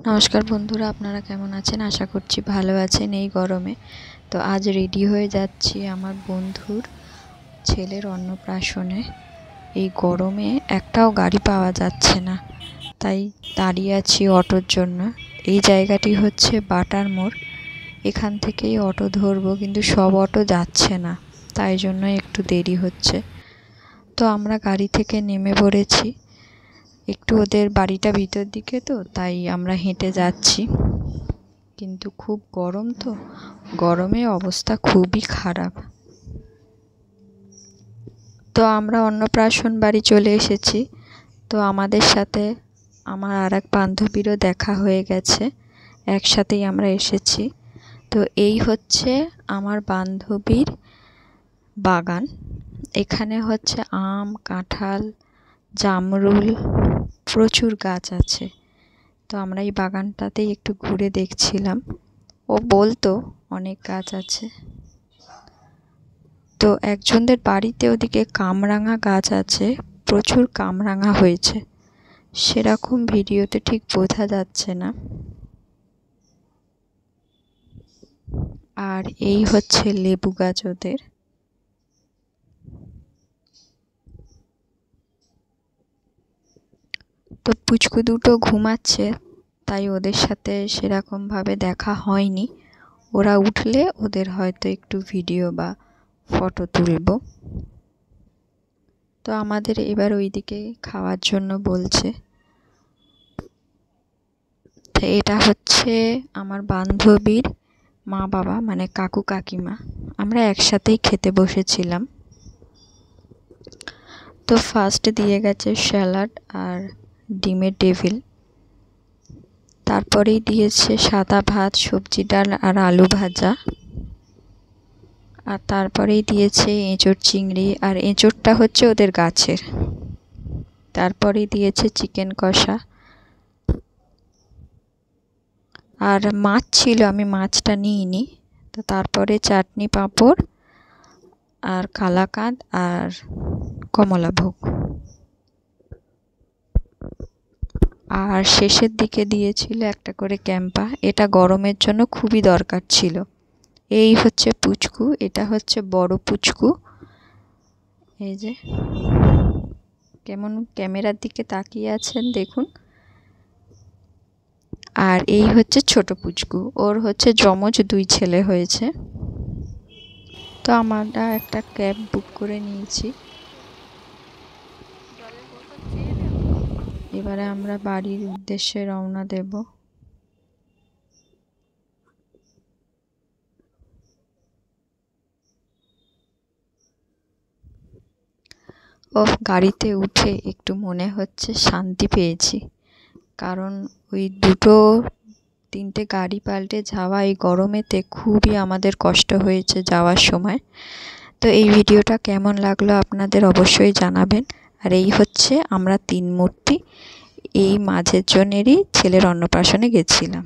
নমস্কার বন্ধুরা, আপনারা কেমন আছেন? আশা করছি ভালো আছেন এই গরমে। তো আজ রেডি হয়ে যাচ্ছি আমার বন্ধুর ছেলের অন্নপ্রাশনে। এই গরমে একটাও গাড়ি পাওয়া যাচ্ছে না, তাই দাঁড়িয়ে আছি অটোর জন্য। এই জায়গাটি হচ্ছে বাটার মোড়, এখান থেকেই অটো ধরবো, কিন্তু সব অটো যাচ্ছে না, তাই জন্য একটু দেরি হচ্ছে। তো আমরা গাড়ি থেকে নেমে পড়েছি। একটু ওদের বাড়িটা ভিতর দিকে, তো তাই আমরা হেঁটে যাচ্ছি, কিন্তু খুব গরম, তো গরমে অবস্থা খুবই খারাপ। তো আমরা অন্নপ্রাশন বাড়ি চলে এসেছি। তো আমাদের সাথে আমার আর এক বান্ধবীরও দেখা হয়ে গেছে, একসাথেই আমরা এসেছি। তো এই হচ্ছে আমার বান্ধবীর বাগান। এখানে হচ্ছে আম, কাঁঠাল, জামরুল, প্রচুর গাছ আছে। তো আমরা এই বাগানটাতেই একটু ঘুরে দেখছিলাম। ও বলতো অনেক গাছ আছে। তো একজনদের বাড়িতে ওদিকে কামরাঙা গাছ আছে, প্রচুর কামরাঙা হয়েছে, সেরকম ভিডিওতে ঠিক বোঝা যাচ্ছে না। আর এই হচ্ছে লেবু গাছ ওদের। তো পুচকু দুটো ঘুমাচ্ছে, তাই ওদের সাথে সেরকমভাবে দেখা হয়নি। ওরা উঠলে ওদের হয়তো একটু ভিডিও বা ফটো তুলব। তো আমাদের এবার ওইদিকে খাওয়ার জন্য বলছে। তো এটা হচ্ছে আমার বান্ধবীর মা বাবা, মানে কাকু কাকিমা। আমরা একসাথেই খেতে বসেছিলাম। তো ফার্স্ট দিয়ে গেছে স্যালাড আর ডিমের ডেভিল, তারপরেই দিয়েছে সাদা ভাত, সবজি ডাল আর আলু ভাজা, আর তারপরেই দিয়েছে এঁচোড় চিংড়ি, আর এঁচোড়টা হচ্ছে ওদের গাছের। তারপরেই দিয়েছে চিকেন কষা, আর মাছ ছিল, আমি মাছটা নিইনি। তো তারপরে চাটনি, পাঁপড় আর কালাকাঁদ আর কমলাভোগ। আর শেষের দিকে দিয়েছিল একটা করে ক্যাম্পা, এটা গরমের জন্য খুবই দরকার ছিল। এই হচ্ছে পুচকু, এটা হচ্ছে বড় পুচকু, এই যে কেমন ক্যামেরার দিকে তাকিয়ে আছেন দেখুন। আর এই হচ্ছে ছোট পুচকু, ওর হচ্ছে যমজ 2 ছেলে হয়েছে। তো আমরা একটা ক্যাব বুক করে নিয়েছি। এবারে আমরা বাড়ির উদ্দেশ্যে রওনা দেব। গাড়িতে উঠে একটু মনে হচ্ছে শান্তি পেয়েছি, কারণ ওই 2-3টে গাড়ি পাল্টে যাওয়া এই গরমেতে খুবই আমাদের কষ্ট হয়েছে যাওয়ার সময়। তো এই ভিডিওটা কেমন লাগলো আপনাদের অবশ্যই জানাবেন। আর এই হচ্ছে আমরা 3 মূর্তি, এই মাঝের জনেরই ছেলের অন্নপ্রাশনে গেছিলাম।